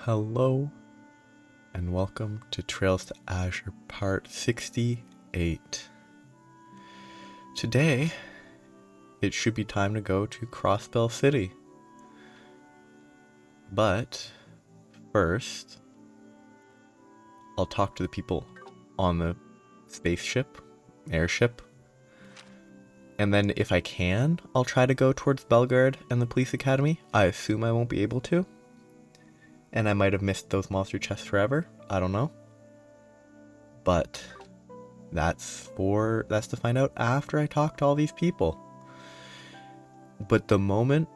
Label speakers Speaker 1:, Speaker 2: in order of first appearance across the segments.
Speaker 1: Hello and welcome to Trails to Azure Part 68. Today, it should be time to go to Crossbell City. But first, I'll talk to the people on the airship. And then if I can, I'll try to go towards Belgard and the police academy. I assume I won't be able to. And I might have missed those monster chests forever. I don't know. But that's to find out after I talk to all these people. But the moment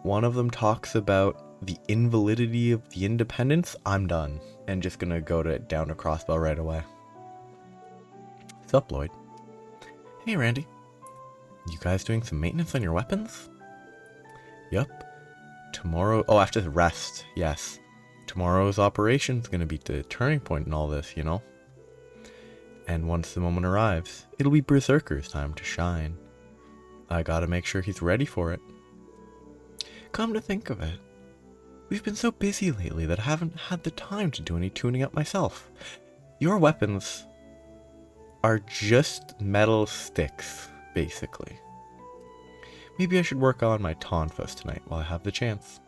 Speaker 1: one of them talks about the invalidity of the independence, I'm done. And just gonna go down to Crossbell right away. What's up, Lloyd? Hey, Randy. You guys doing some maintenance on your weapons? Yup. Tomorrow, after the rest, yes. Tomorrow's operation's gonna be the turning point in all this, you know? And once the moment arrives, it'll be Berserker's time to shine. I gotta make sure he's ready for it. Come to think of it, we've been so busy lately that I haven't had the time to do any tuning up myself. Your weapons are just metal sticks, basically. Maybe I should work on my tonfas tonight while I have the chance.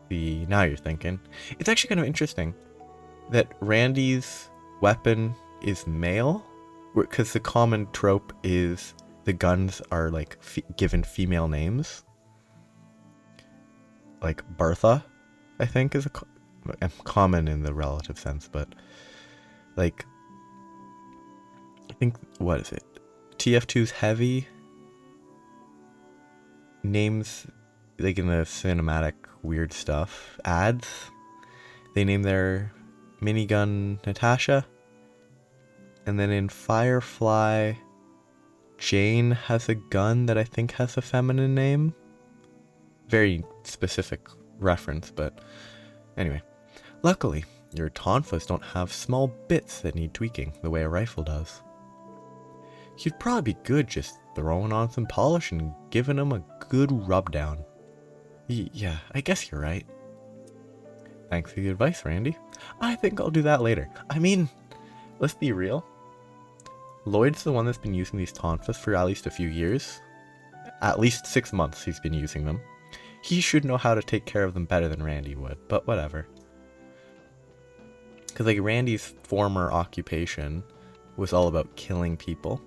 Speaker 1: See, now you're thinking. It's actually kind of interesting that Randy's weapon is male, because the common trope is the guns are like given female names. Like Bertha, I think, is common in the relative sense, but like, I think, what is it? TF2's heavy names, like in the cinematic weird stuff ads, they name their minigun Natasha, and then in Firefly, Jane has a gun that I think has a feminine name. Very specific reference, but anyway. Luckily, your tonfas don't have small bits that need tweaking the way a rifle does. You'd probably be good just throwing on some polish and giving them a good rub down. Yeah, I guess you're right. Thanks for the advice, Randy. I think I'll do that later. I mean, let's be real. Lloyd's the one that's been using these tonfas for at least a few years. At least 6 months he's been using them. He should know how to take care of them better than Randy would, but whatever. Because like Randy's former occupation was all about killing people.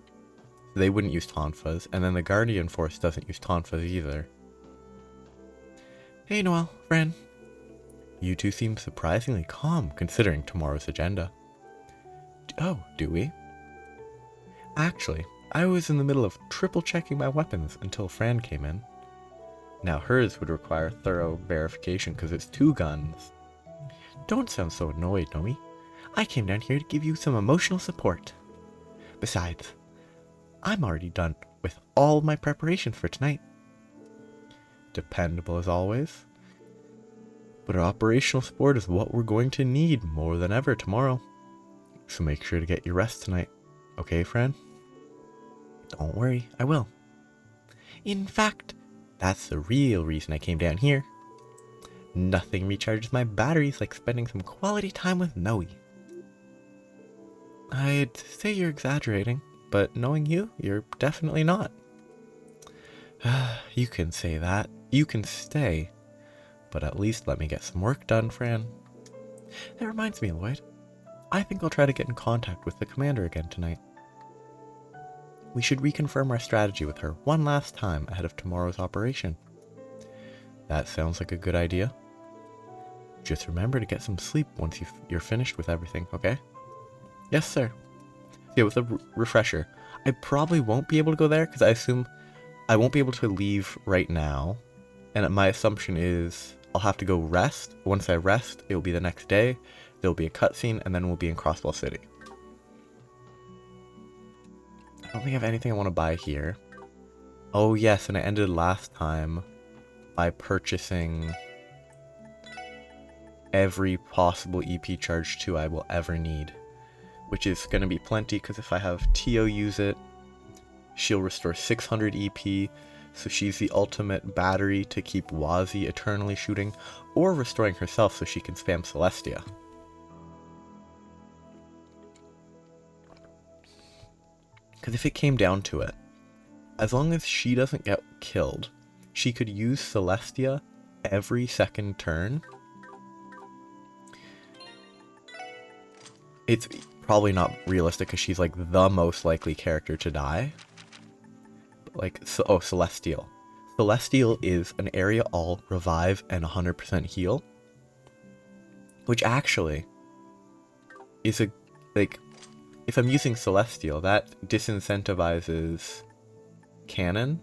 Speaker 1: They wouldn't use tonfas, and then the Guardian Force doesn't use tonfas either. Hey Noel, friend. You two seem surprisingly calm considering tomorrow's agenda. Oh, do we? Actually, I was in the middle of triple checking my weapons until Fran came in. Now hers would require thorough verification because it's 2 guns. Don't sound so annoyed, Nomi. I came down here to give you some emotional support. Besides, I'm already done with all of my preparations for tonight. Dependable as always. But our operational support is what we're going to need more than ever tomorrow. So make sure to get your rest tonight. Okay, friend? Don't worry, I will. In fact, that's the real reason I came down here. Nothing recharges my batteries like spending some quality time with Noe. I'd say you're exaggerating, but knowing you, you're definitely not. You can say that. You can stay. But at least let me get some work done, Fran. That reminds me, Lloyd. I think I'll try to get in contact with the commander again tonight. We should reconfirm our strategy with her one last time ahead of tomorrow's operation. That sounds like a good idea. Just remember to get some sleep once you're finished with everything, okay? Yes, sir. Yeah, with a refresher. I probably won't be able to go there because I assume I won't be able to leave right now. And my assumption is I'll have to go rest. Once I rest, it'll be the next day. There'll be a cutscene, and then we'll be in Crossbell City. I don't think I have anything I want to buy here. Oh yes, and I ended last time by purchasing every possible EP charge 2 I will ever need. Which is going to be plenty, because if I have Tio use it, she'll restore 600 EP, so she's the ultimate battery to keep Wazi eternally shooting, or restoring herself so she can spam Celestia. Because if it came down to it, as long as she doesn't get killed, she could use Celestia every second turn. It's probably not realistic because she's like the most likely character to die. But like, oh, Celestial. Celestial is an area all, revive, and 100% heal. Which actually is a, like, if I'm using Celestial, that disincentivizes Cannon,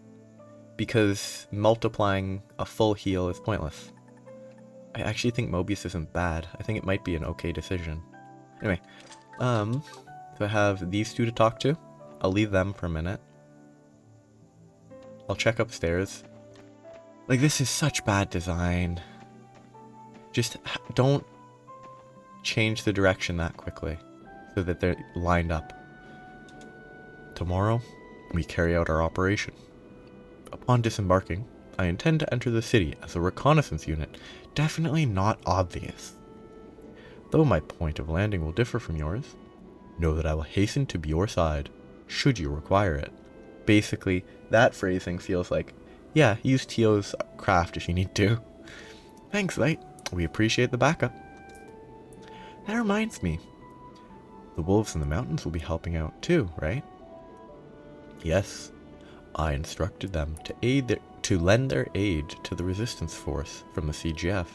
Speaker 1: because multiplying a full heal is pointless. I actually think Mobius isn't bad. I think it might be an okay decision. Anyway, so I have these two to talk to. I'll leave them for a minute. I'll check upstairs. Like, this is such bad design. Just don't change the direction that quickly so that they're lined up. Tomorrow, we carry out our operation. Upon disembarking, I intend to enter the city as a reconnaissance unit, definitely not obvious. Though my point of landing will differ from yours, know that I will hasten to your side, should you require it. Basically, that phrasing feels like, yeah, use Tio's craft if you need to. Thanks, Light. We appreciate the backup. That reminds me, the wolves in the mountains will be helping out too, right? Yes, I instructed them to lend their aid to the resistance force from the CGF.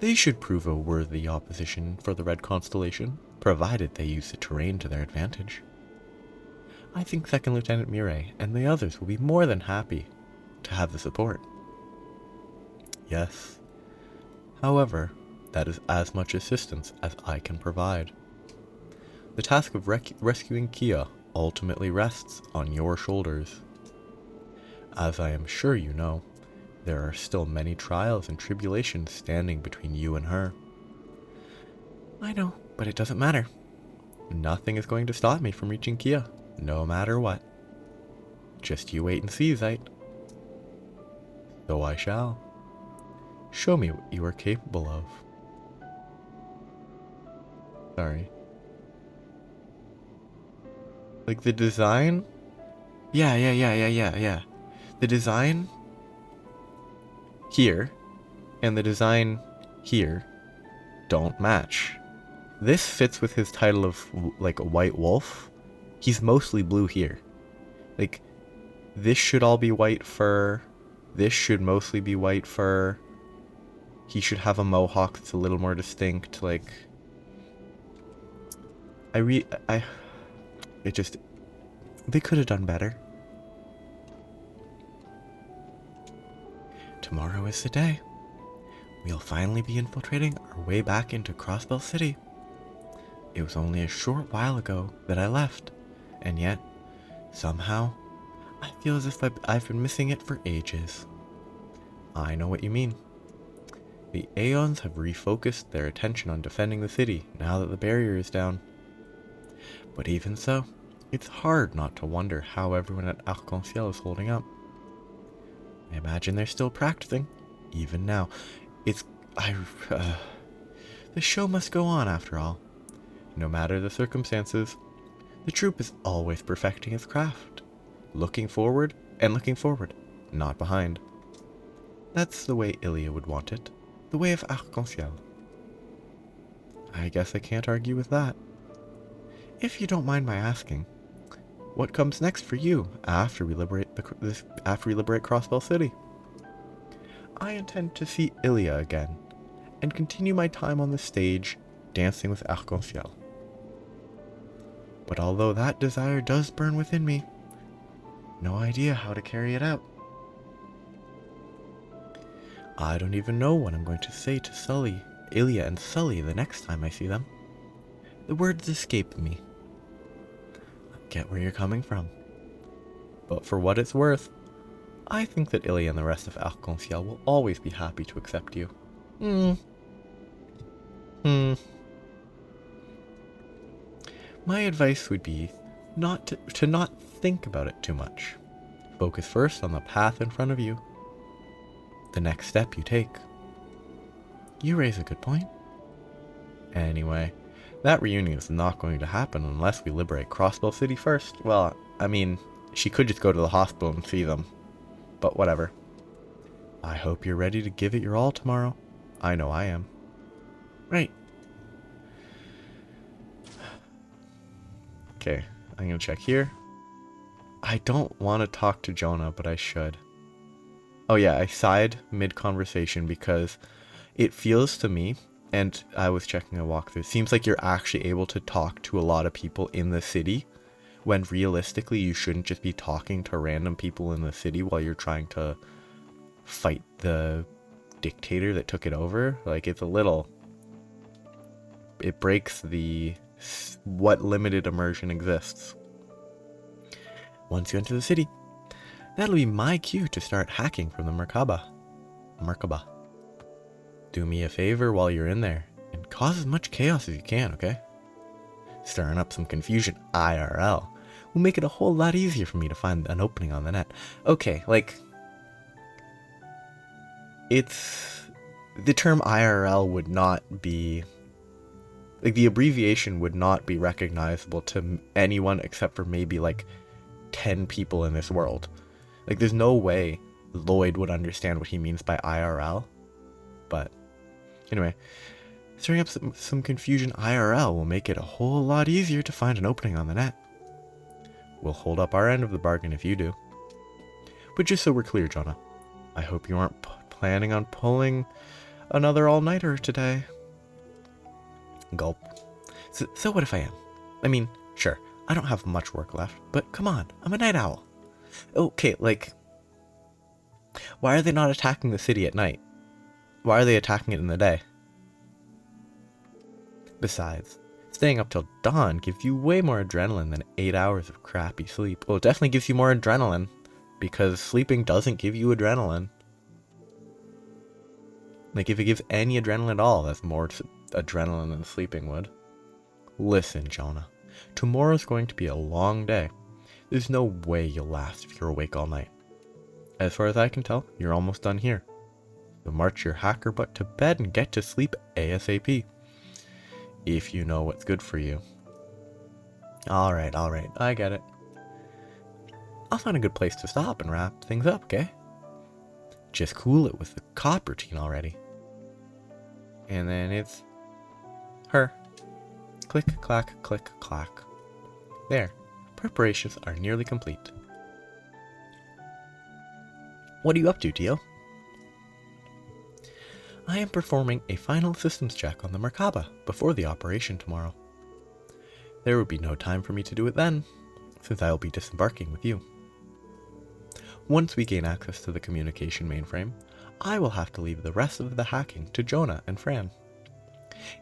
Speaker 1: They should prove a worthy opposition for the Red Constellation, provided they use the terrain to their advantage. I think Second Lieutenant Mireille and the others will be more than happy to have the support. Yes. However, that is as much assistance as I can provide. The task of rescuing Kia ultimately rests on your shoulders. As I am sure you know, there are still many trials and tribulations standing between you and her. I know, but it doesn't matter. Nothing is going to stop me from reaching Kia, no matter what. Just you wait and see, Zeit. So I shall. Show me what you are capable of. Sorry. Like, the design? Yeah. The design here and the design here don't match. This fits with his title of, like, a white wolf. He's mostly blue here. Like, this should all be white fur. This should mostly be white fur. He should have a mohawk that's a little more distinct. Like, they could have done better. Tomorrow is the day. We'll finally be infiltrating our way back into Crossbell City. It was only a short while ago that I left, and yet, somehow, I feel as if I've been missing it for ages. I know what you mean. The Aeons have refocused their attention on defending the city now that the barrier is down. But even so, it's hard not to wonder how everyone at Arc-en-Ciel is holding up. I imagine they're still practicing, even now. The show must go on after all. No matter the circumstances, the troop is always perfecting its craft. Looking forward, not behind. That's the way Ilia would want it. The way of Arc-en-Ciel. I guess I can't argue with that. If you don't mind my asking, what comes next for you after we liberate Crossbell City? I intend to see Ilia again, and continue my time on the stage, dancing with Arc-en-Ciel. But although that desire does burn within me, no idea how to carry it out. I don't even know what I'm going to say to Ilia and Sully the next time I see them. The words escape me. I get where you're coming from. But for what it's worth, I think that Ilia and the rest of Arc-en-Ciel will always be happy to accept you. My advice would be to not think about it too much. Focus first on the path in front of you. The next step you take. You raise a good point. Anyway, that reunion is not going to happen unless we liberate Crossbell City first. Well, I mean, she could just go to the hospital and see them. But whatever. I hope you're ready to give it your all tomorrow. I know I am. Right. Okay, I'm gonna check here. I don't want to talk to Jonah, but I should. Oh yeah, I sighed mid-conversation because it feels to me, and I was checking a walkthrough, seems like you're actually able to talk to a lot of people in the city, when realistically you shouldn't just be talking to random people in the city while you're trying to fight the dictator that took it over. Like, it's a little... It breaks the... what limited immersion exists. Once you enter the city, that'll be my cue to start hacking from the Merkaba. Do me a favor while you're in there, and cause as much chaos as you can, okay? Stirring up some confusion IRL will make it a whole lot easier for me to find an opening on the net. Okay, like... It's... The term IRL would not be... Like, the abbreviation would not be recognizable to anyone except for maybe, like, 10 people in this world. Like, there's no way Lloyd would understand what he means by IRL. But, anyway, stirring up some confusion IRL will make it a whole lot easier to find an opening on the net. We'll hold up our end of the bargain if you do. But just so we're clear, Jonah, I hope you aren't planning on pulling another all-nighter today. Gulp. So what if I am? I mean, sure, I don't have much work left, but come on, I'm a night owl. Okay, like, why are they not attacking the city at night? Why are they attacking it in the day? Besides, staying up till dawn gives you way more adrenaline than 8 hours of crappy sleep. Well, it definitely gives you more adrenaline, because sleeping doesn't give you adrenaline. Like, if it gives any adrenaline at all, that's more adrenaline than sleeping would. Listen, Jonah. Tomorrow's going to be a long day. There's no way you'll last if you're awake all night. As far as I can tell, you're almost done here. So march your hacker butt to bed and get to sleep ASAP. If you know what's good for you. Alright, I get it. I'll find a good place to stop and wrap things up, okay? Just cool it with the cop routine already. And then it's her. Click, clack, click, clack. There. Preparations are nearly complete. What are you up to, Dio? I am performing a final systems check on the Merkaba before the operation tomorrow. There will be no time for me to do it then, since I will be disembarking with you. Once we gain access to the communication mainframe, I will have to leave the rest of the hacking to Jonah and Fran.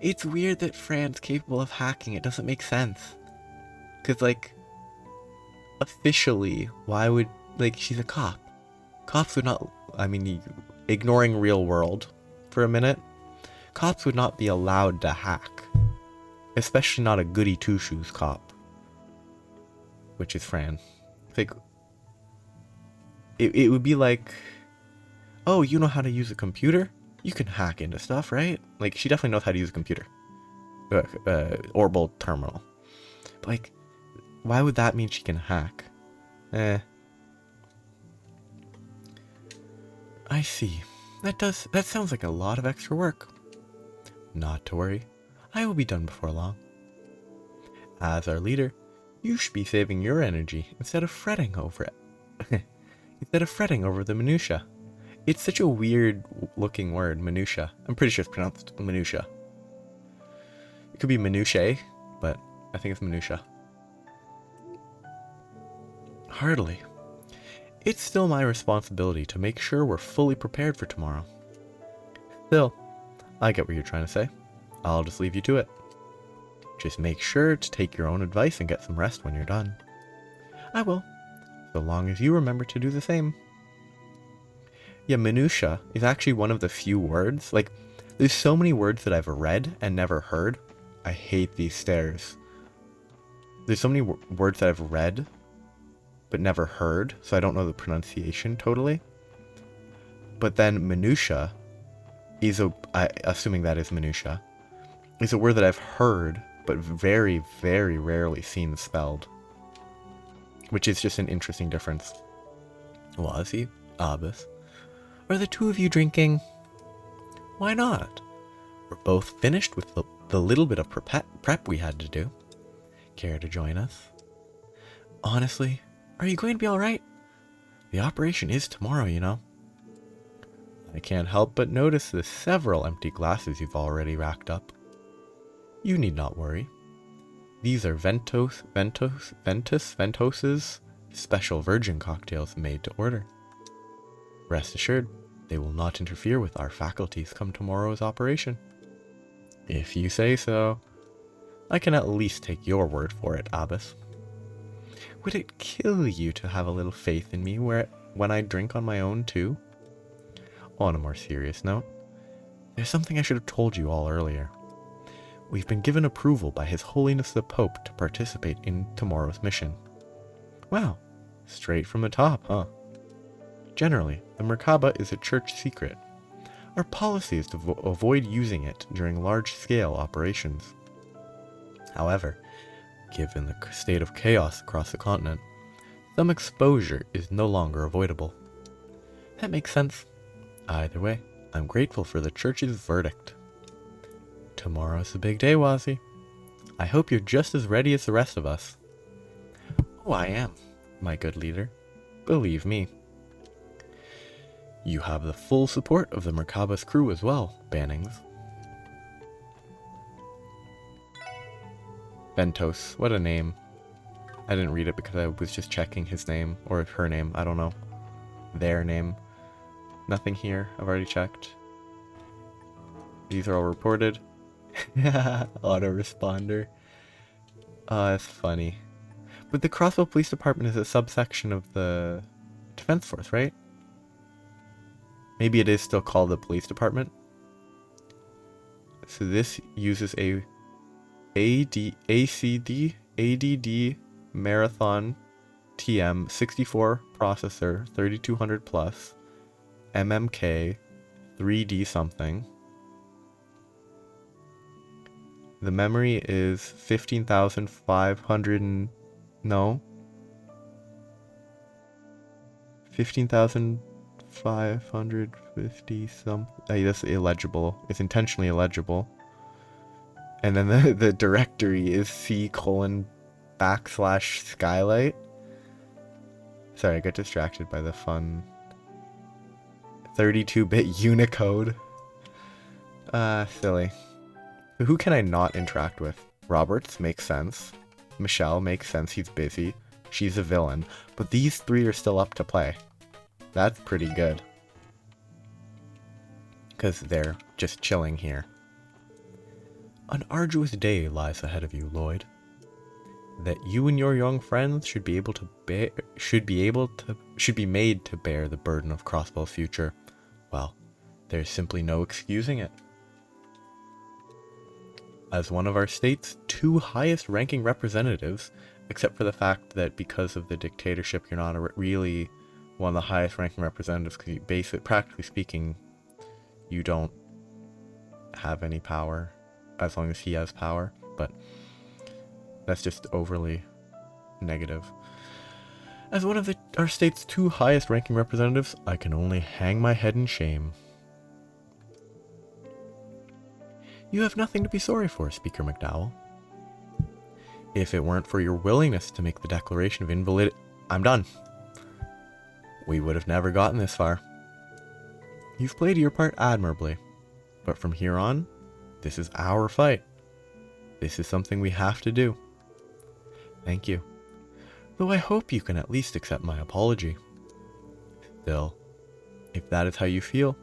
Speaker 1: It's weird that Fran's capable of hacking. It doesn't make sense. Because, like, officially, why would, like, she's a cop. Cops would not, I mean, ignoring real world for a minute, cops would not be allowed to hack. Especially not a goody two-shoes cop. Which is Fran. It's like, it would be like, oh, you know how to use a computer? You can hack into stuff, right? Like, she definitely knows how to use a computer. Orbital terminal. But, like, why would that mean she can hack? I see. That sounds like a lot of extra work. Not to worry. I will be done before long. As our leader, you should be saving your energy instead of fretting over it. Instead of fretting over the minutia. It's such a weird looking word, minutia. I'm pretty sure it's pronounced minutia. It could be minutiae, but I think it's minutia. Hardly. It's still my responsibility to make sure we're fully prepared for tomorrow. Still, I get what you're trying to say. I'll just leave you to it. Just make sure to take your own advice and get some rest when you're done. I will, so long as you remember to do the same. Yeah, minutia is actually one of the few words, like, there's so many words that I've read and never heard. I hate these stairs. There's so many words that I've read but never heard, so I don't know the pronunciation totally. But then minutia is assuming that is minutia, is a word that I've heard, but very, very rarely seen spelled. Which is just an interesting difference. Wazi, Abbas, are the two of you drinking? Why not? We're both finished with the little bit of prep we had to do. Care to join us? Honestly, are you going to be alright? The operation is tomorrow, you know. I can't help but notice the several empty glasses you've already racked up. You need not worry. These are Ventos's special virgin cocktails made to order. Rest assured, they will not interfere with our faculties come tomorrow's operation. If you say so. I can at least take your word for it, Abbas. Would it kill you to have a little faith in me when I drink on my own too? On a more serious note, there's something I should have told you all earlier. We've been given approval by His Holiness the Pope to participate in tomorrow's mission. Wow, straight from the top, huh? Generally, the Merkaba is a church secret. Our policy is to avoid using it during large-scale operations. However, given the state of chaos across the continent, some exposure is no longer avoidable. That makes sense. Either way, I'm grateful for the church's verdict. Tomorrow's the big day, Wazi. I hope you're just as ready as the rest of us. Oh, I am, my good leader. Believe me. You have the full support of the Merkaba's crew as well, Bannings. Ventos, what a name. I didn't read it because I was just checking his name, or her name, I don't know. Their name. Nothing here, I've already checked. These are all reported. Autoresponder. Oh, that's funny. But the Crossbell Police Department is a subsection of the Defense Force, right? Maybe it is still called the Police Department. So this uses a ADD Marathon TM 64 processor, 3200 plus, MMK, 3D something. The memory is 15,500 no. 15,550 something. That's illegible. It's intentionally illegible. And then the directory is C:\skylight. Sorry, I got distracted by the fun 32-bit Unicode. Silly. Who can I not interact with? Roberts makes sense. Michelle makes sense, he's busy. She's a villain. But these three are still up to play. That's pretty good. Because they're just chilling here. An arduous day lies ahead of you, Lloyd. That you and your young friends should be made to bear the burden of Crossbell's future. Well, there's simply no excusing it. As one of our state's two highest ranking representatives, except for the fact that because of the dictatorship you're not really one of the highest ranking representatives, because practically speaking, you don't have any power as long as he has power, but that's just overly negative. As one of our state's two highest ranking representatives, I can only hang my head in shame. You have nothing to be sorry for, Speaker McDowell. If it weren't for your willingness to make the declaration of invalidity, I'm done. We would have never gotten this far. You've played your part admirably, but from here on, this is our fight. This is something we have to do. Thank you. Though I hope you can at least accept my apology. Still, if that is how you feel,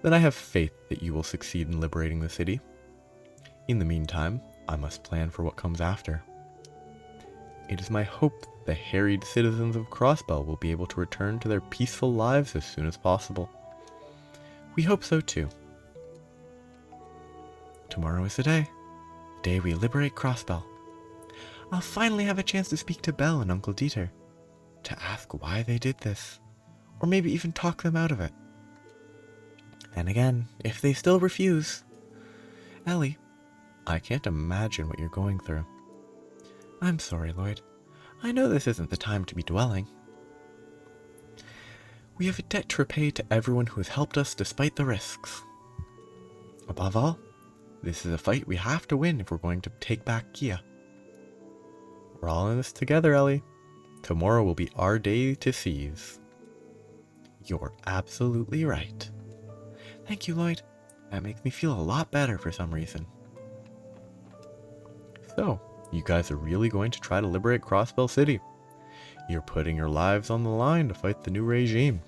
Speaker 1: then I have faith that you will succeed in liberating the city. In the meantime, I must plan for what comes after. It is my hope that the harried citizens of Crossbell will be able to return to their peaceful lives as soon as possible. We hope so too. Tomorrow is the day we liberate Crossbell. I'll finally have a chance to speak to Belle and Uncle Dieter. to ask why they did this, or maybe even talk them out of it. And again, if they still refuse, Ellie, I can't imagine what you're going through. I'm sorry, Lloyd. I know this isn't the time to be dwelling. We have a debt to repay to everyone who has helped us despite the risks. Above all, this is a fight we have to win if we're going to take back Kia. We're all in this together, Ellie. Tomorrow will be our day to seize. You're absolutely right. Thank you, Lloyd. That makes me feel a lot better for some reason. So, you guys are really going to try to liberate Crossbell City. You're putting your lives on the line to fight the new regime.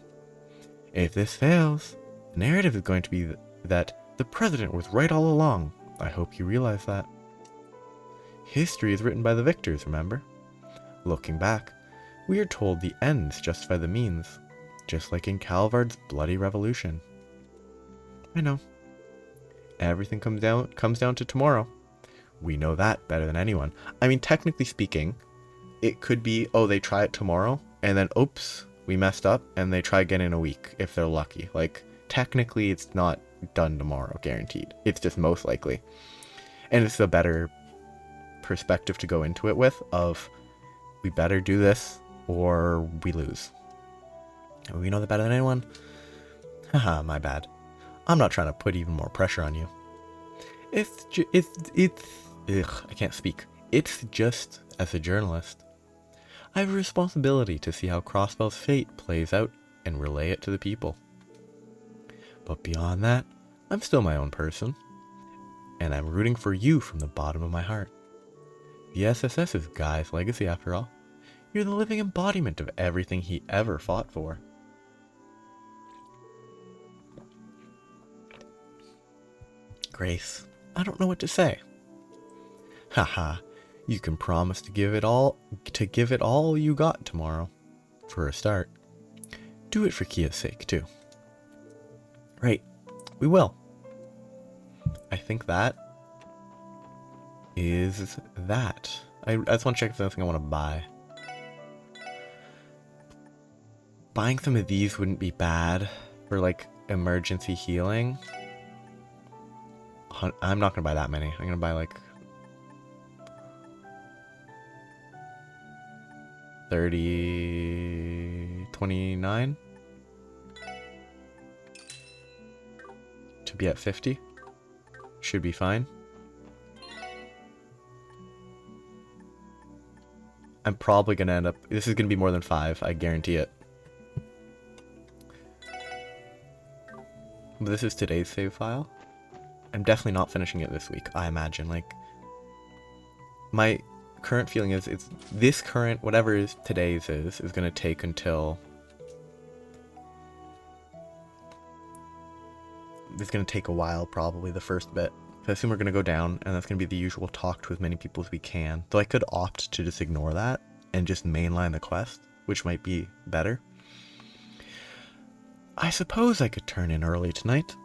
Speaker 1: If this fails, the narrative is going to be that the president was right all along. I hope you realize that. History is written by the victors, remember? Looking back, we are told the ends justify the means, just like in Calvard's bloody revolution. I know. Everything comes down to tomorrow. We know that better than anyone. I mean, technically speaking, it could be, oh, they try it tomorrow, and then, oops, we messed up, and they try again in a week, if they're lucky. Like, technically, it's not done tomorrow, guaranteed. It's just most likely. And it's a better perspective to go into it with, of, we better do this, or we lose. And we know that better than anyone. Haha, my bad. I'm not trying to put even more pressure on you. I can't speak. It's just, as a journalist, I have a responsibility to see how Crossbell's fate plays out and relay it to the people. But beyond that, I'm still my own person, and I'm rooting for you from the bottom of my heart. The SSS is Guy's legacy after all. You're the living embodiment of everything he ever fought for. Grace, I don't know what to say. Haha, you can promise to give it all you got tomorrow. For a start. Do it for Kia's sake, too. Right, we will. I think that is that. I just want to check if there's anything I want to buy. Buying some of these wouldn't be bad for, like, emergency healing. I'm not going to buy that many. I'm going to buy, like, 29 to be at 50. Should be fine. I'm probably going to end up... This is going to be more than 5. I guarantee it. But this is today's save file. I'm definitely not finishing it this week, I imagine. Like, my current feeling is it's this current, whatever is today's is going to take until... It's going to take a while, probably, the first bit. So I assume we're going to go down, and that's going to be the usual talk to as many people as we can. Though I could opt to just ignore that and just mainline the quest, which might be better. I suppose I could turn in early tonight.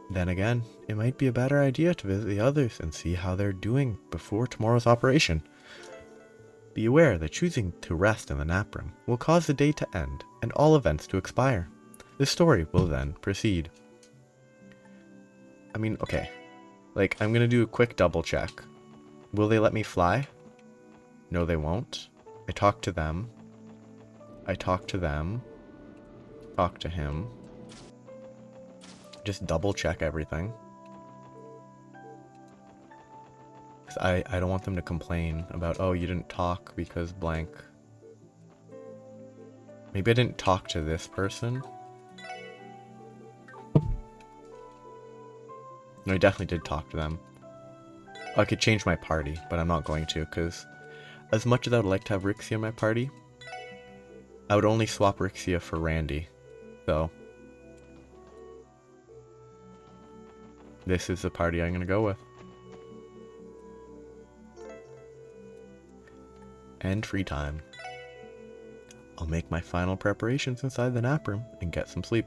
Speaker 1: Then again, it might be a better idea to visit the others and see how they're doing before tomorrow's operation. Be aware that choosing to rest in the nap room will cause the day to end and all events to expire. The story will then proceed. I mean, okay. Like, I'm gonna do a quick double check. Will they let me fly? No, they won't. I talked to them. I talked to them. Talk to him. Just double check everything. 'Cause I don't want them to complain about, oh, you didn't talk because blank. Maybe I didn't talk to this person. No, I definitely did talk to them. I could change my party, but I'm not going to, because as much as I would like to have Rixia in my party, I would only swap Rixia for Randy. So this is the party I'm going to go with. And free time. I'll make my final preparations inside the nap room and get some sleep.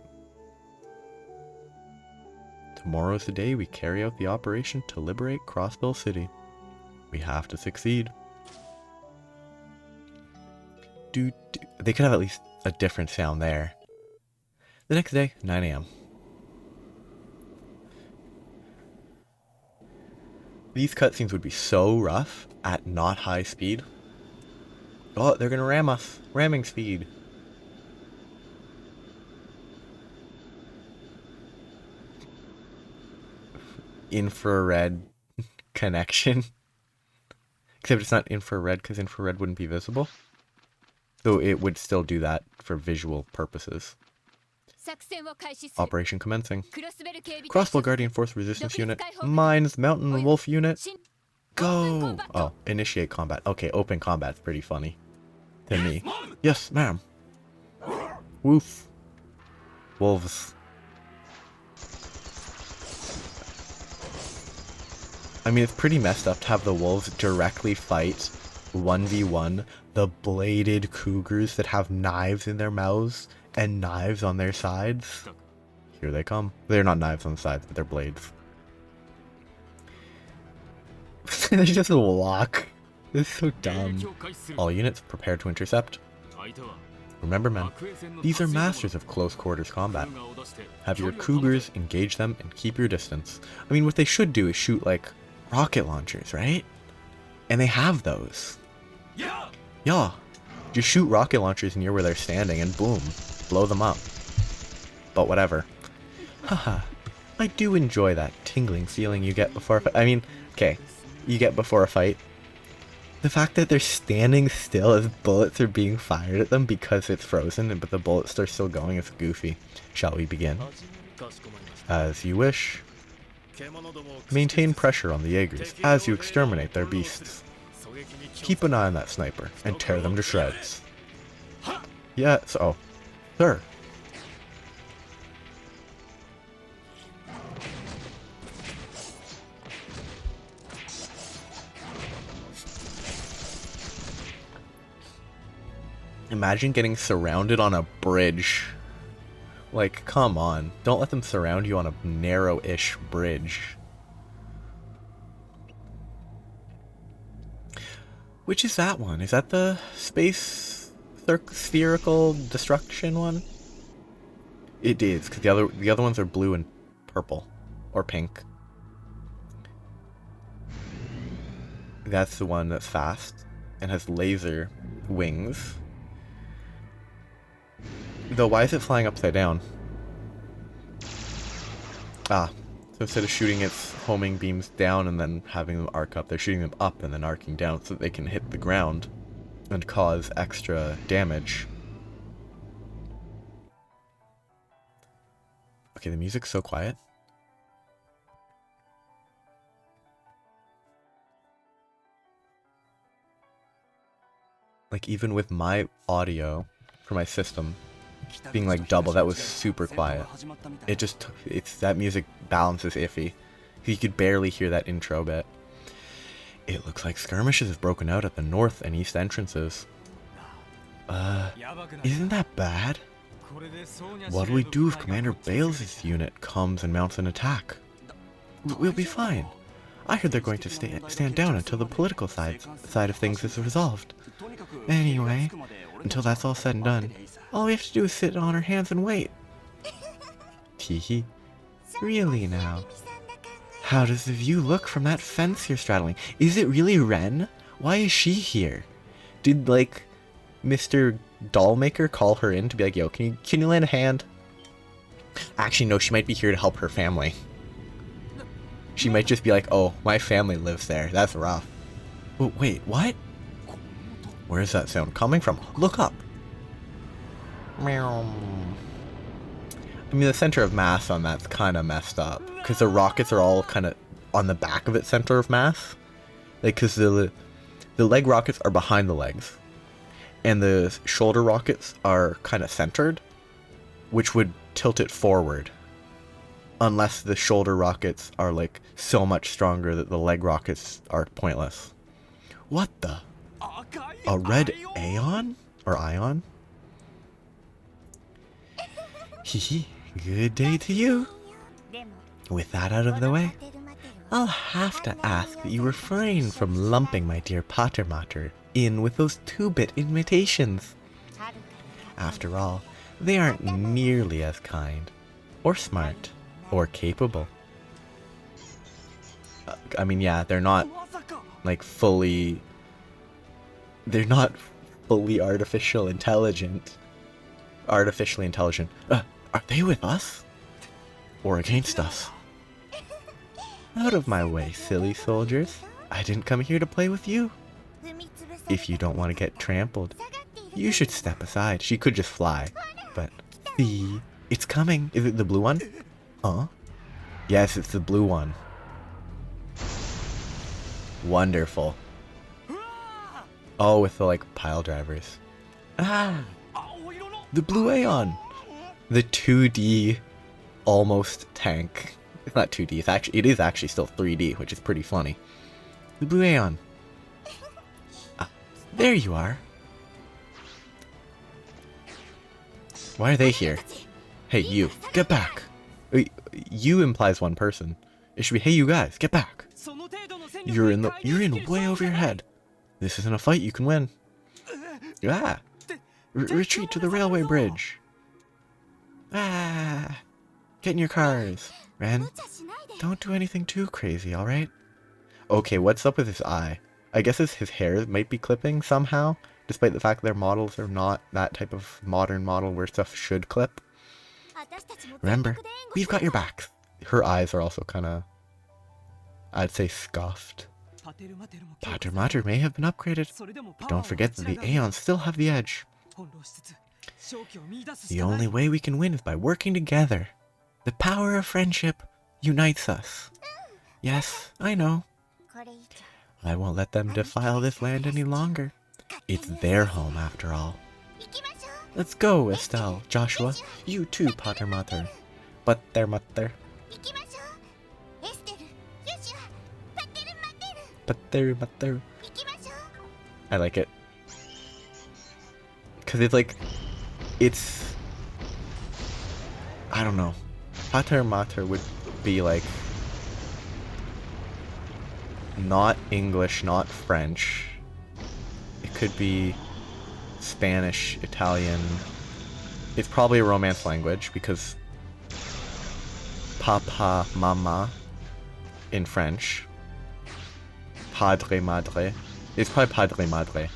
Speaker 1: Tomorrow's the day we carry out the operation to liberate Crossbell City. We have to succeed. They could have at least a different sound there. The next day, 9 a.m. These cutscenes would be so rough at not high speed. Oh, they're gonna ram us. Ramming speed. Infrared connection. Except it's not infrared because infrared wouldn't be visible. Though it would still do that for visual purposes. Operation commencing. Crossbell Guardian Force Resistance Unit. Mines Mountain Wolf Unit. Go! Oh, initiate combat. Okay, open combat's pretty funny. To me. Yes, ma'am. Woof. Wolves. I mean, it's pretty messed up to have the wolves directly fight 1v1 the bladed cougars that have knives in their mouths and knives on their sides. Here they come. They're not knives on the sides, but they're blades. They just walk. This is so dumb. All units prepare to intercept. Remember, men, these are masters of close quarters combat. Have your cougars engage them and keep your distance. I mean, what they should do is shoot, like, rocket launchers, right? And they have those. Yeah. Just shoot rocket launchers near where they're standing and boom, blow them up. But whatever. Haha. I do enjoy that tingling feeling you get before a fight. I mean, okay, you get before a fight. The fact that they're standing still as bullets are being fired at them because it's frozen, but the bullets are still going is goofy. Shall we begin? As you wish. Maintain pressure on the Jaegers as you exterminate their beasts. Keep an eye on that sniper and tear them to shreds. Yes, oh, sir. Imagine getting surrounded on a bridge. Like, come on. Don't let them surround you on a narrow-ish bridge. Which is that one? Is that the space spherical destruction one? It is, because the other ones are blue and purple. Or pink. That's the one that's fast and has laser wings. Though, why is it flying upside down? Ah, so instead of shooting its homing beams down and then having them arc up, they're shooting them up and then arcing down so that they can hit the ground and cause extra damage. Okay, the music's so quiet. Like, even with my audio for my system being like double, that was super quiet. That music balance is iffy. You could barely hear that intro bit. It looks like skirmishes have broken out at the north and east entrances. Isn't that bad? What do we do if Commander Bales' unit comes and mounts an attack? We'll be fine. I heard they're going to stand down until the political side of things is resolved. Anyway, until that's all said and done, all we have to do is sit on our hands and wait. Teehee. Really now? How does the view look from that fence you're straddling? Is it really Ren? Why is she here? Did, like, Mr. Dollmaker call her in to be like, yo, can you lend a hand? Actually, no, she might be here to help her family. She might just be like, oh, my family lives there. That's rough. Oh, wait, what? Where is that sound coming from? Look up. Meow. I mean, the center of mass on that's kind of messed up. Because the rockets are all kind of on the back of its center of mass. Like, because the leg rockets are behind the legs. And the shoulder rockets are kind of centered. Which would tilt it forward. Unless the shoulder rockets are, like, so much stronger that the leg rockets are pointless. What the? A red Aeon? Or Ion? Hehe, good day to you. With that out of the way, I'll have to ask that you refrain from lumping my dear Patermater in with those 2-bit imitations. After all, they aren't nearly as kind, or smart, or capable. I mean, yeah, they're not like fully... They're not fully artificially intelligent. Are they with us? Or against us? Out of my way, silly soldiers. I didn't come here to play with you. If you don't want to get trampled, you should step aside. She could just fly. But, see, it's coming. Is it the blue one? Huh? Yes, it's the blue one. Wonderful. Oh, with the, like, pile drivers. Ah! The blue Aeon! The 2D almost tank. It's not 2D, it is actually still 3D, which is pretty funny. The blue Aeon. Ah, there you are. Why are they here? Hey, you, get back. You implies one person. It should be, hey, you guys, get back. You're in way over your head. This isn't a fight you can win. Ah! Retreat to the railway bridge. Ah! Get in your cars. Ren, don't do anything too crazy, alright? Okay, what's up with his eye? I guess his hair might be clipping somehow, despite the fact their models are not that type of modern model where stuff should clip. Remember, we've got your backs. Her eyes are also kind of, I'd say, scuffed. Pater Mater may have been upgraded, but don't forget that the Aeons still have the edge. The only way we can win is by working together. The power of friendship unites us. Yes, I know. I won't let them defile this land any longer. It's their home after all. Let's go, Estelle, Joshua. You too, Pater Mater. Pater Mater. Pater Mater. I like it. Because it's like, I don't know. Pater Mater would be like, not English, not French. It could be Spanish, Italian. It's probably a Romance language because Papa, Mama in French. Padre, Madre. It's probably Padre, Madre,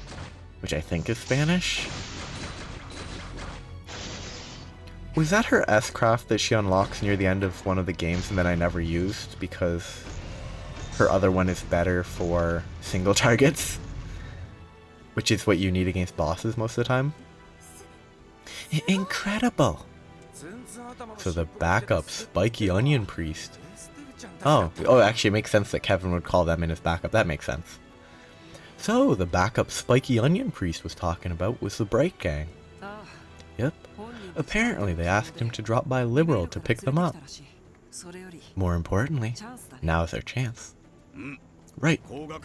Speaker 1: which I think is Spanish. Was that her S-Craft that she unlocks near the end of one of the games and that I never used because her other one is better for single targets? Which is what you need against bosses most of the time. Incredible! So the backup Spiky Onion Priest. Oh, actually it makes sense that Kevin would call them in his backup. That makes sense. So the backup Spiky Onion Priest was talking about was the Bright Gang. Yep. Apparently they asked him to drop by Liberal to pick them up. More importantly, now's their chance. Right.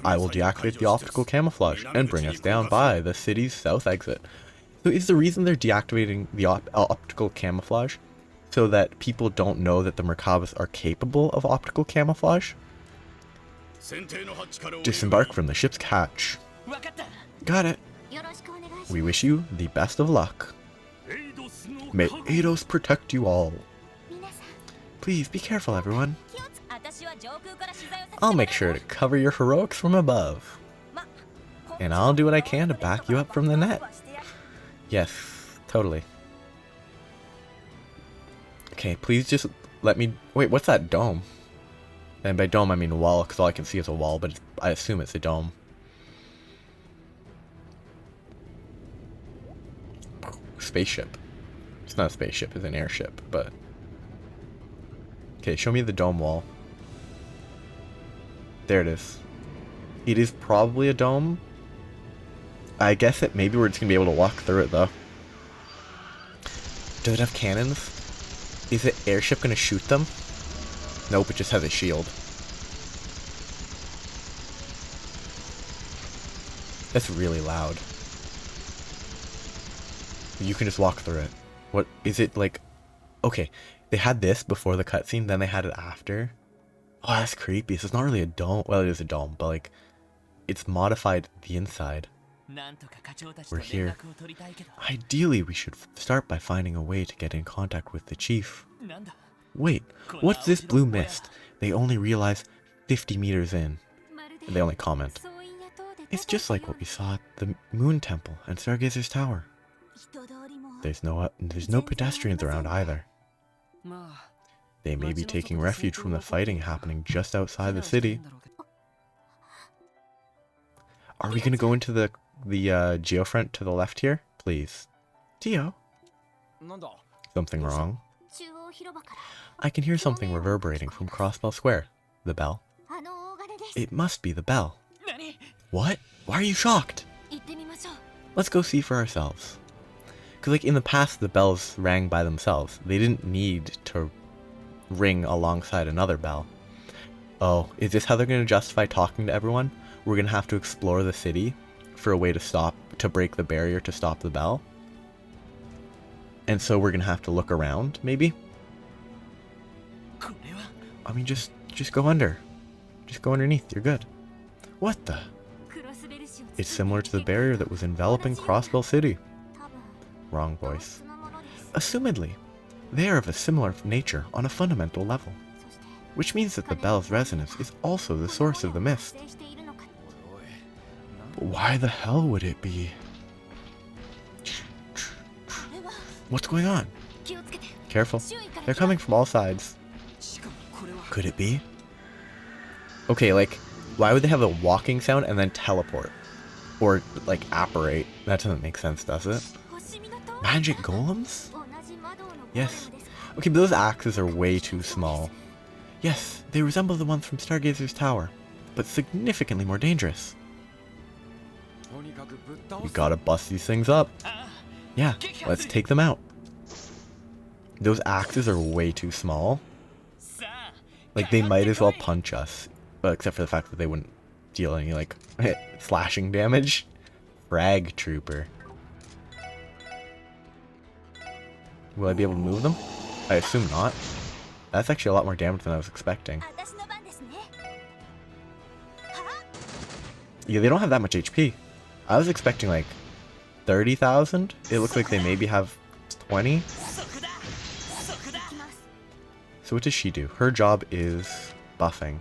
Speaker 1: I will deactivate the optical camouflage and bring us down by the city's south exit. So is the reason they're deactivating the optical camouflage so that people don't know that the Merkabahs are capable of optical camouflage? Disembark from the ship's hatch. Got it. We wish you the best of luck. May Eidos protect you all. Please be careful, everyone. I'll make sure to cover your heroics from above. And I'll do what I can to back you up from the net. Yes, totally. Okay, please just let me... Wait, what's that dome? And by dome I mean wall, because all I can see is a wall, but I assume it's a dome. Spaceship. It's not a spaceship, it's an airship, but... Okay, show me the dome wall. There it is. It is probably a dome. I guess that maybe we're just gonna be able to walk through it though. Does it have cannons? Is the airship gonna shoot them? Nope, it just has a shield. That's really loud. You can just walk through it. What is it like? Okay, they had this before the cutscene, then they had it after. Oh, that's creepy. So it's not really a dome. Well, it is a dome, but like, it's modified the inside. We're here. Ideally, we should start by finding a way to get in contact with the chief. Wait, what's this blue mist? They only realize 50 meters in. They only comment. It's just like what we saw at the Moon Temple and Stargazer's Tower. There's no pedestrians around either. They may be taking refuge from the fighting happening just outside the city. Are we gonna go into the geofront to the left here? Please. Geo? Something wrong? I can hear something reverberating from Crossbell Square. The bell. It must be the bell. What? Why are you shocked? Let's go see for ourselves. Because like in the past, the bells rang by themselves. They didn't need to ring alongside another bell. Oh, is this how they're going to justify talking to everyone? We're going to have to explore the city for a way to break the barrier to stop the bell. And so we're going to have to look around, maybe? I mean, just go under. Just go underneath, you're good. What the? It's similar to the barrier that was enveloping Crossbell City. Wrong voice. Assumedly, they are of a similar nature on a fundamental level, which means that the bell's resonance is also the source of the mist. But why the hell would it be? What's going on? Careful, they're coming from all sides. Could it be? Okay, like, why would they have a walking sound and then teleport? Or, like, apparate? That doesn't make sense, does it? Magic golems? Yes. Okay, but those axes are way too small. Yes, they resemble the ones from Stargazer's Tower, but significantly more dangerous. We gotta bust these things up. Yeah, let's take them out. Those axes are way too small. Like, they might as well punch us. Well, except for the fact that they wouldn't deal any, like, slashing damage. Frag Trooper. Will I be able to move them? I assume not. That's actually a lot more damage than I was expecting. Yeah, they don't have that much HP. I was expecting, like, 30,000? It looks like they maybe have 20? So what does she do? Her job is buffing.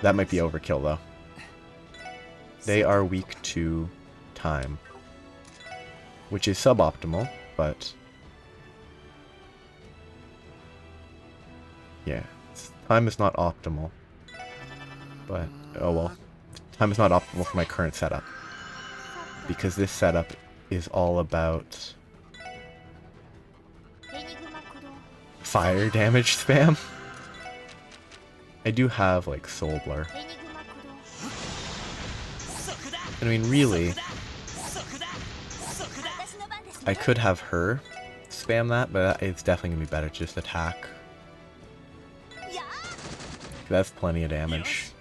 Speaker 1: That might be overkill, though. They are weak to time, which is suboptimal, but yeah, time is not optimal. But oh well, time is not optimal for my current setup, because this setup is all about fire damage spam. I do have, like, Soul Blur. I mean, really, I could have her spam that, but it's definitely going to be better to just attack. That's plenty of damage.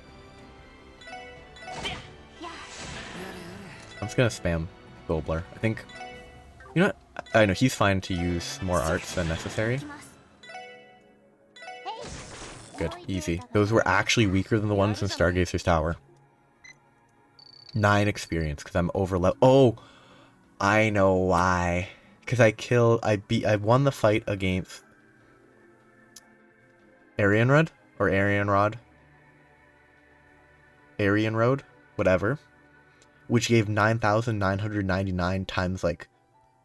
Speaker 1: I'm just going to spam Soul Blur. I think, you know what? I know he's fine to use more arts than necessary. Good, easy. Those were actually weaker than the ones in Stargazer's Tower. 9 experience, because I'm over level. Oh! I know why. Because I won the fight against Arianrod? Or Arianrod? Arianrod? Whatever. Which gave 9,999 times, like,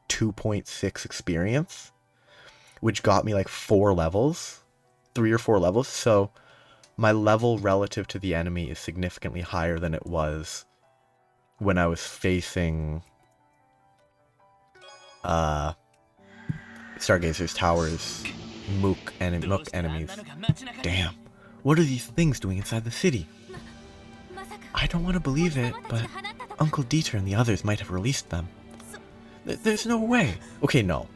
Speaker 1: 2.6 experience. Which got me, like, 4 levels. 3 or 4 levels, so my level relative to the enemy is significantly higher than it was when I was facing Stargazer's Tower's Mook enemies. Damn, what are these things doing inside the city? I don't want to believe it, but Uncle Dieter and the others might have released them. There's no way. Okay, no.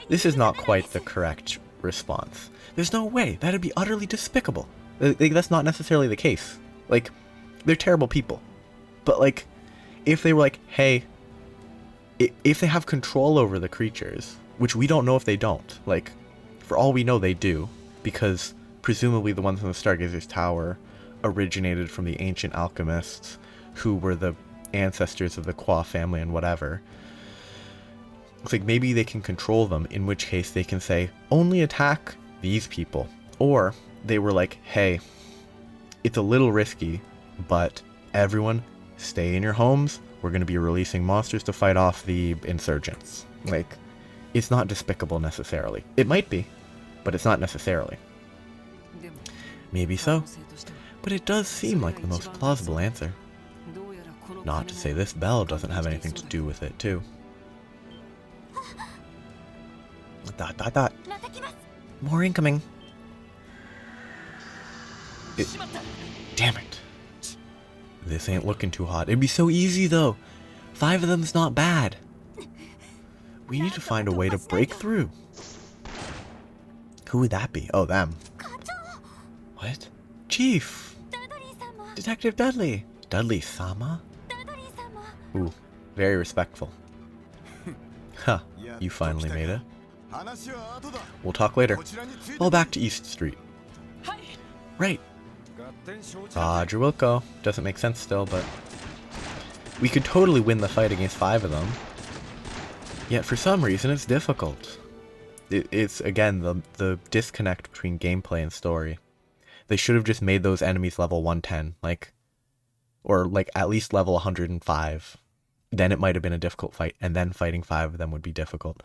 Speaker 1: This is not quite the correct response. There's no way. That'd be utterly despicable. That's not necessarily the case. Like, they're terrible people. But, like, if they were like, hey, if they have control over the creatures, which we don't know if they don't, like, for all we know they do, because presumably the ones in the Stargazer's Tower originated from the ancient alchemists, who were the ancestors of the Qua family and whatever. It's like maybe they can control them, in which case they can say, only attack these people. Or they were like, hey, it's a little risky, but everyone stay in your homes. We're going to be releasing monsters to fight off the insurgents. Like, it's not despicable necessarily. It might be, but it's not necessarily. Maybe so, but it does seem like the most plausible answer. Not to say this bell doesn't have anything to do with it, too. Dot, dot, dot. More incoming. Damn it. This ain't looking too hot. It'd be so easy, though. 5 of them's not bad. We need to find a way to break through. Who would that be? Oh, them. What? Chief! Detective Dudley! Dudley-sama? Ooh, very respectful. Huh, you finally made it. We'll talk later. Fall back to East Street. Right. Roger Wilco. Doesn't make sense still, but... we could totally win the fight against 5 of them. Yet for some reason it's difficult. It's, again, the disconnect between gameplay and story. They should have just made those enemies level 110, or at least level 105. Then it might have been a difficult fight, and then fighting 5 of them would be difficult.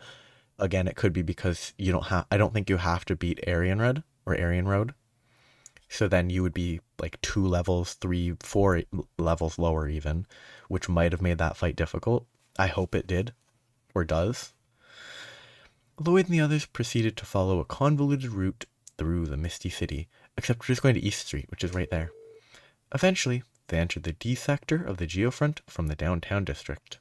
Speaker 1: Again, it could be because you don't have. I don't think you have to beat Aryan Road. So then you would be like 2 levels, 3, 4 levels lower even, which might have made that fight difficult. I hope it did, or does. Lloyd and the others proceeded to follow a convoluted route through the Misty City, except we're just going to East Street, which is right there. Eventually, they entered the D sector of the Geofront from the downtown district.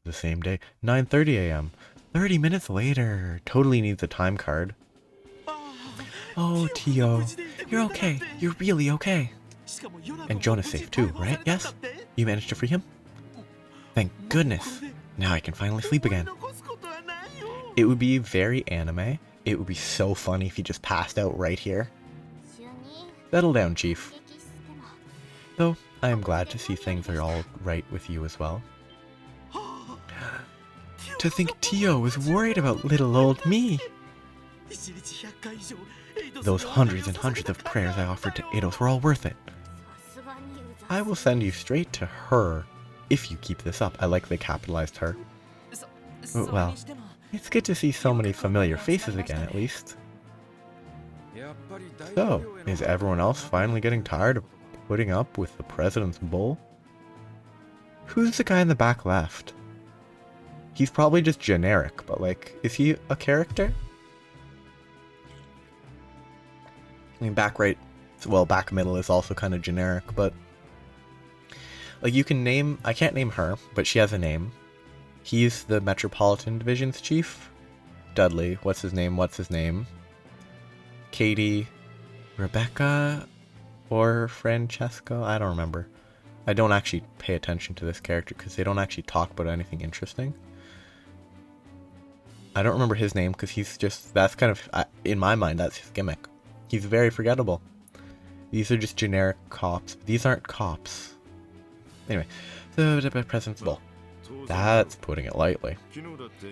Speaker 1: The same day, 9:30 a.m. 30 minutes later. Totally needs a time card. Oh, Tio. You're okay. You're really okay. And Jonah's safe too, right? Yes? You managed to free him? Thank goodness. Now I can finally sleep again. It would be very anime. It would be so funny if he just passed out right here. Settle down, Chief. Though, I am glad to see things are all right with you as well. To think Tio was worried about little old me. Those hundreds and hundreds of prayers I offered to Eidos were all worth it. I will send you straight to her if you keep this up. I like they capitalized her. Well, it's good to see so many familiar faces again, at least. So, is everyone else finally getting tired of putting up with the president's bull? Who's the guy in the back left? He's probably just generic, but is he a character? I mean, back right, well, back middle is also kind of generic, but you can name, I can't name her, but she has a name. He's the Metropolitan Division's chief. Dudley, what's his name? Katie, Rebecca, or Francesco? I don't remember. I don't actually pay attention to this character because they don't actually talk about anything interesting. I don't remember his name because he's just, that's kind of, in my mind, that's his gimmick. He's very forgettable. These are just generic cops. These aren't cops. Anyway, the President's Bull. That's putting it lightly.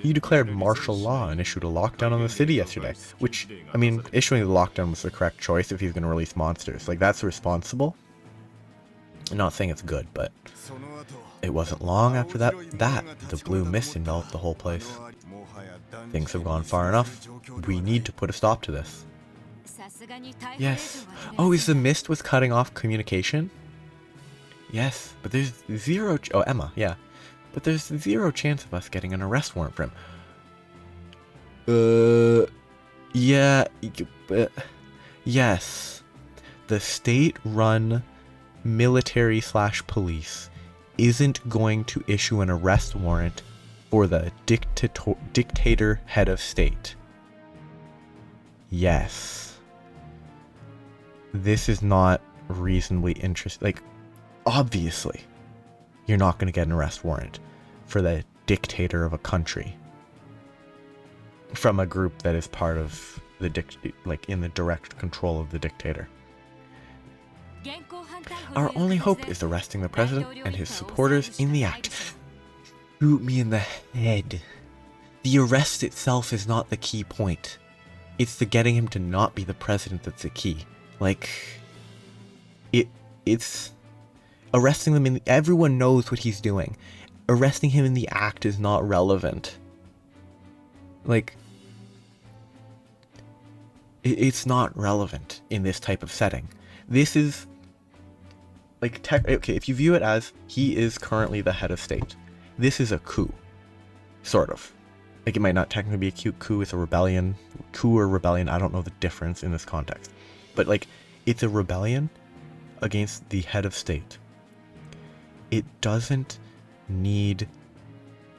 Speaker 1: He declared martial law and issued a lockdown on the city yesterday, which, I mean, issuing the lockdown was the correct choice if he's going to release monsters. That's responsible. I'm not saying it's good, but it wasn't long after that the blue mist enveloped the whole place. Things have gone far enough. We need to put a stop to this. Yes. Oh, is the mist was cutting off communication? Yes, but there's zero... oh, Emma, yeah. But there's zero chance of us getting an arrest warrant for him. Yeah, yes. The state-run military/police isn't going to issue an arrest warrant for the dictator head of state. Yes. This is not reasonably interesting. Obviously, you're not going to get an arrest warrant for the dictator of a country from a group that is part of the in the direct control of the dictator. Our only hope is arresting the president and his supporters in the act. Shoot me in the head. The arrest itself is not the key point. It's the getting him to not be the president that's the key. Like, it's arresting them in. Everyone knows what he's doing. Arresting him in the act is not relevant. Like, it's not relevant in this type of setting. This is like okay, if you view it as he is currently the head of state, this is a coup, sort of. Like, it might not technically be a coup, it's a rebellion. Coup or rebellion, I don't know the difference in this context. But, like, it's a rebellion against the head of state. It doesn't need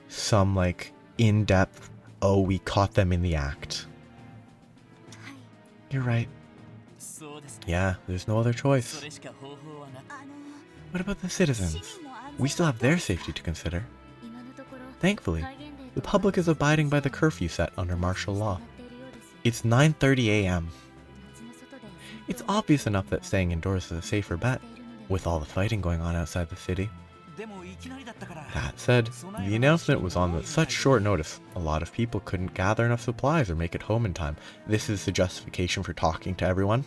Speaker 1: some, like, in-depth, oh, we caught them in the act. You're right. Yeah, there's no other choice. What about the citizens? We still have their safety to consider. Thankfully, the public is abiding by the curfew set under martial law. It's 9:30 a.m. It's obvious enough that staying indoors is a safer bet, with all the fighting going on outside the city. That said, the announcement was on such short notice, a lot of people couldn't gather enough supplies or make it home in time. This is the justification for talking to everyone.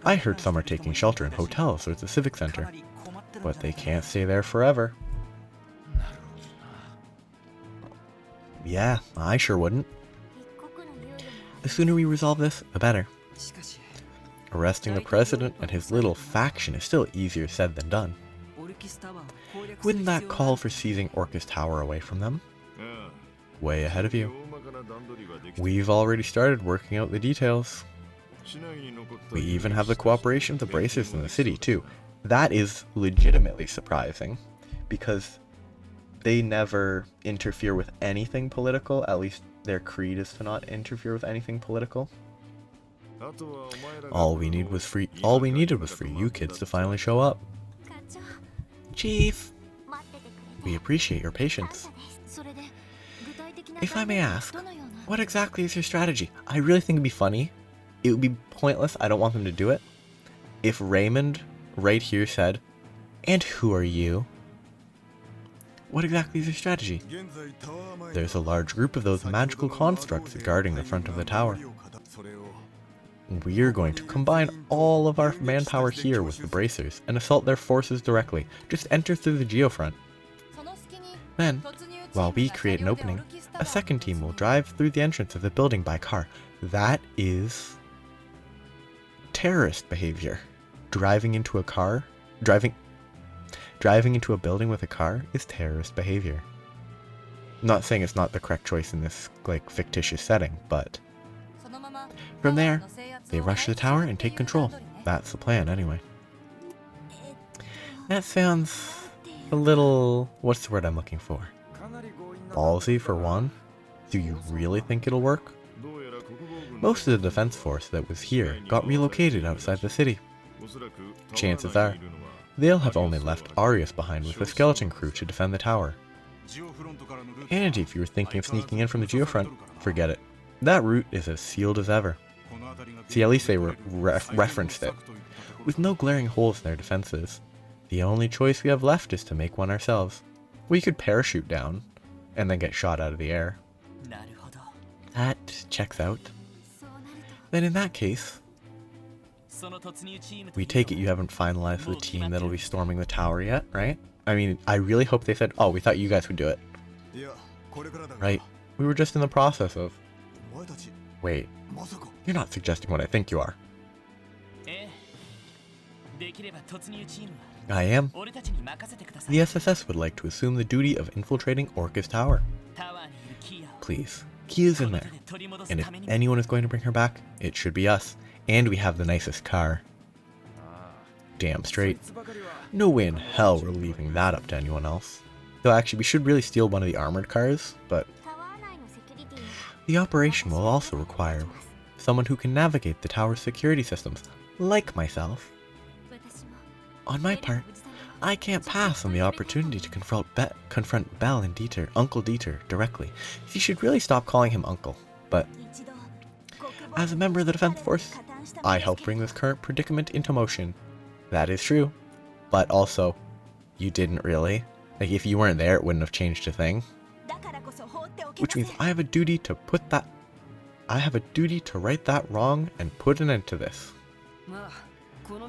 Speaker 1: I heard some are taking shelter in hotels or at the civic center, but they can't stay there forever. Yeah, I sure wouldn't. The sooner we resolve this, the better. Arresting the president and his little faction is still easier said than done. Wouldn't that call for seizing Orcus Tower away from them? Way ahead of you. We've already started working out the details. We even have the cooperation of the bracers in the city too. That is legitimately surprising, because they never interfere with anything political. At least their creed is to not interfere with anything political. All we needed was for you kids to finally show up. Chief, we appreciate your patience. If I may ask, what exactly is your strategy? I really think it'd be funny. It would be pointless. I don't want them to do it. If Raymond right here said, "And who are you?" What exactly is your strategy? There's a large group of those magical constructs guarding the front of the tower. We're going to combine all of our manpower here with the bracers and assault their forces directly. Just enter through the geofront. Then, while we create an opening, a second team will drive through the entrance of the building by car. That is terrorist behavior. Driving into a building with a car is terrorist behavior. I'm not saying it's not the correct choice in this, like, fictitious setting, but from there, they rush the tower and take control. That's the plan, anyway. That sounds a little... what's the word I'm looking for? Ballsy, for one? Do you really think it'll work? Most of the defense force that was here got relocated outside the city. Chances are, they'll have only left Arius behind with the skeleton crew to defend the tower. And if you were thinking of sneaking in from the geofront, forget it. That route is as sealed as ever. See, at least they referenced it. With no glaring holes in their defenses, the only choice we have left is to make one ourselves. We could parachute down, and then get shot out of the air. That checks out. Then in that case, we take it you haven't finalized the team that'll be storming the tower yet, right? I mean, I really hope they said, oh, we thought you guys would do it. Right? We were just in the process of... Wait, you're not suggesting what I think you are. I am. The SSS would like to assume the duty of infiltrating Orcus Tower. Please, Kia's in there. And if anyone is going to bring her back, it should be us. And we have the nicest car. Damn straight. No way in hell we're leaving that up to anyone else. Though actually, we should really steal one of the armored cars, but... The operation will also require someone who can navigate the tower's security systems, like myself. On my part, I can't pass on the opportunity to confront Bell and Dieter, Uncle Dieter, directly. You should really stop calling him Uncle, but... As a member of the Defense Force, I helped bring this current predicament into motion, That is true. But also, you didn't really. Like, if you weren't there, it wouldn't have changed a thing. Which means I have a duty to right that wrong and put an end to this.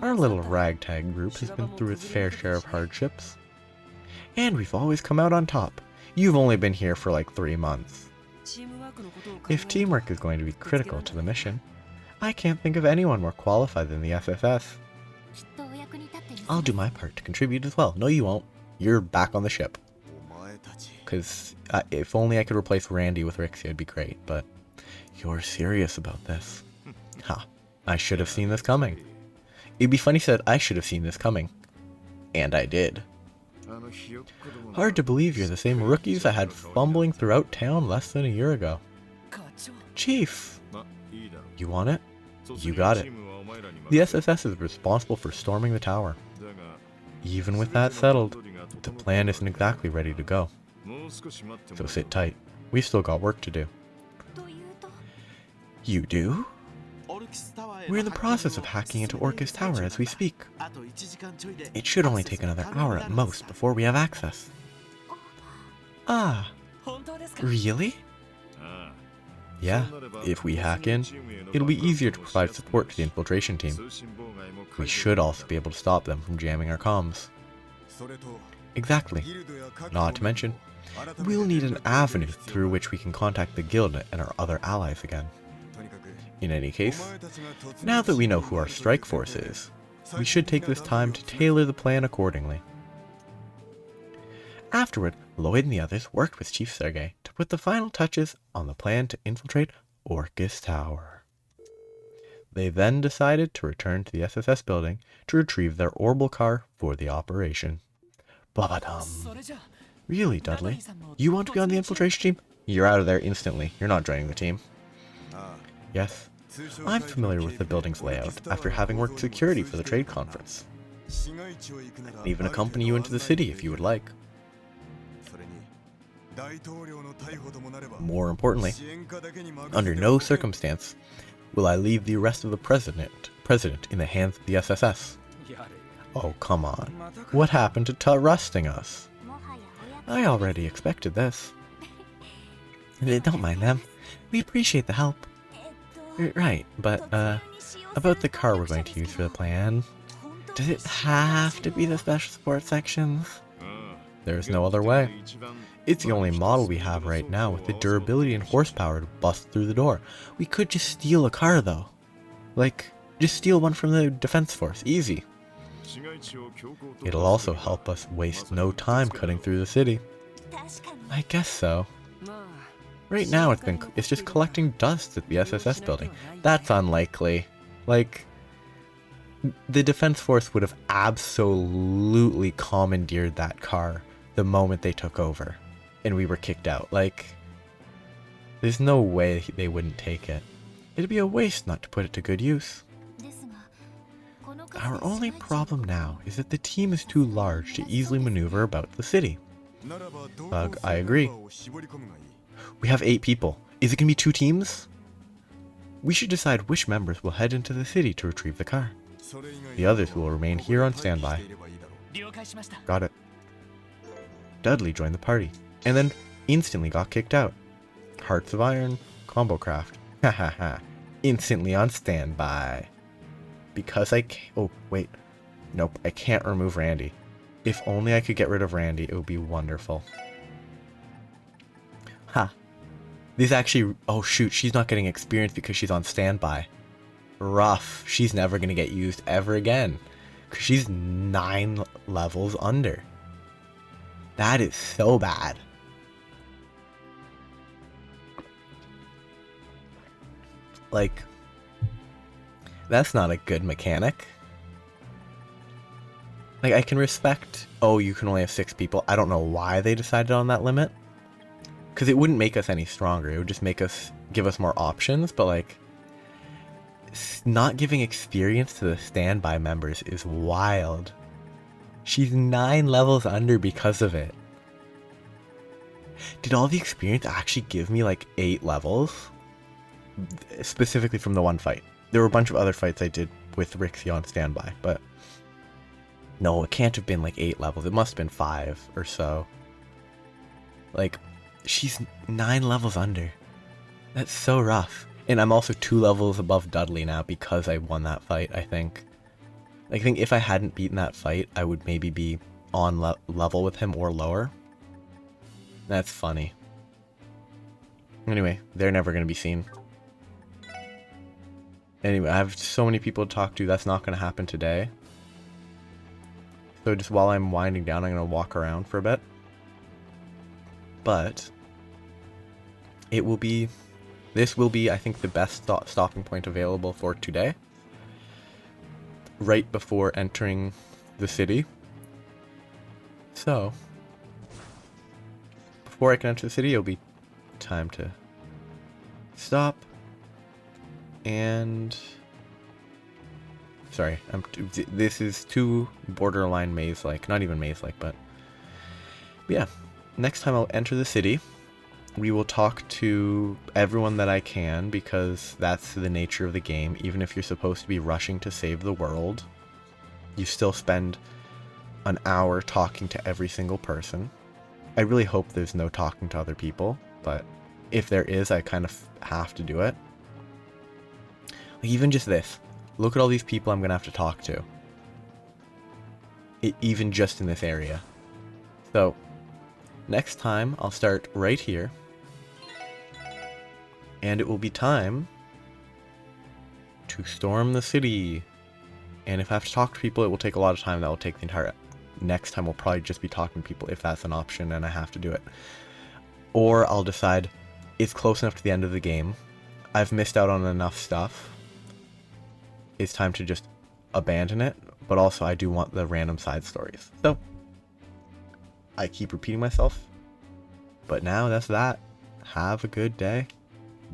Speaker 1: Our little ragtag group has been through its fair share of hardships. And we've always come out on top. You've only been here for like 3 months. If teamwork is going to be critical to the mission, I can't think of anyone more qualified than the SSS. I'll do my part to contribute as well. No, you won't. You're back on the ship. Because if only I could replace Randy with Rixie, it'd be great, but you're serious about this. Ha, I should have seen this coming. It'd be funny said I should have seen this coming. And I did. Hard to believe you're the same rookies I had fumbling throughout town less than a year ago. Chief! You want it? You got it. The SSS is responsible for storming the tower. Even with that settled, the plan isn't exactly ready to go. So sit tight. We've still got work to do. You do? We're in the process of hacking into Orcus Tower as we speak. It should only take another hour at most before we have access. Ah, really? Yeah, if we hack in, it'll be easier to provide support to the infiltration team. We should also be able to stop them from jamming our comms. Exactly. Not to mention, we'll need an avenue through which we can contact the guild and our other allies again. In any case, now that we know who our strike force is, we should take this time to tailor the plan accordingly. Afterward, Lloyd and the others worked with Chief Sergei to put the final touches on the plan to infiltrate Orcus Tower. They then decided to return to the SSS building to retrieve their orbital car for the operation. Babadum. Really, Dudley? You want to be on the infiltration team? You're out of there instantly. You're not joining the team. Yes, I'm familiar with the building's layout after having worked security for the trade conference. I can even accompany you into the city if you would like. More importantly, under no circumstance will I leave the arrest of the president in the hands of the SSS. Oh, come on. What happened to trusting us? I already expected this. Don't mind them. We appreciate the help. Right, but, about the car we're going to use for the plan. Does it have to be the special support sections? There's no other way. It's the only model we have right now with the durability and horsepower to bust through the door. We could just steal a car, though. Like, just steal one from the defense force. Easy. It'll also help us waste no time cutting through the city. I guess so. Right now it's just collecting dust at the SSS building. That's unlikely. Like, the defense force would have absolutely commandeered that car the moment they took over and we were kicked out. Like, there's no way they wouldn't take it. It'd be a waste not to put it to good use. Our only problem now is that the team is too large to easily maneuver about the city. Bug, I agree. We have 8 people. Is it going to be 2 teams? We should decide which members will head into the city to retrieve the car. The others will remain here on standby. Got it. Dudley joined the party, and then instantly got kicked out. Hearts of Iron, combo craft. Hahaha. Instantly on standby. Because oh, wait. Nope, I can't remove Randy. If only I could get rid of Randy, it would be wonderful. Ha. This actually... Oh shoot, she's not getting experience because she's on standby. Rough. She's never going to get used ever again. Because she's 9 levels under. That is so bad. Like... That's not a good mechanic. Like, I can respect, oh, you can only have 6 people. I don't know why they decided on that limit. Because it wouldn't make us any stronger. It would just give us more options. But, like, not giving experience to the standby members is wild. She's 9 levels under because of it. Did all the experience actually give me, like, 8 levels? Specifically from the one fight. There were a bunch of other fights I did with Rixie on standby, but No, it can't have been like 8 levels. It must have been 5 or so. Like, she's 9 levels under. That's so rough. And I'm also 2 levels above Dudley now because I won that fight, I think. I think if I hadn't beaten that fight, I would maybe be on level with him or lower. That's funny. Anyway, they're never going to be seen. Anyway, I have so many people to talk to. That's not going to happen today. So just while I'm winding down, I'm going to walk around for a bit. But it will be... This will be, I think, the best stopping point available for today. Right before entering the city. So, before I can enter the city, it'll be time to stop. And... Sorry, this is too borderline maze-like. Not even maze-like, but... Yeah, next time I'll enter the city. We will talk to everyone that I can, because that's the nature of the game. Even if you're supposed to be rushing to save the world, you still spend an hour talking to every single person. I really hope there's no talking to other people, but if there is, I kind of have to do it. Like even just this. Look at all these people I'm going to have to talk to. Even just in this area. So, next time I'll start right here. And it will be time to storm the city. And if I have to talk to people, it will take a lot of time. That will take the entire... Next time we'll probably just be talking to people if that's an option and I have to do it. Or I'll decide it's close enough to the end of the game. I've missed out on enough stuff. It's time to just abandon it. But also I do want the random side stories. So, I keep repeating myself. But now that's that. Have a good day.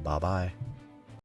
Speaker 1: Bye-bye.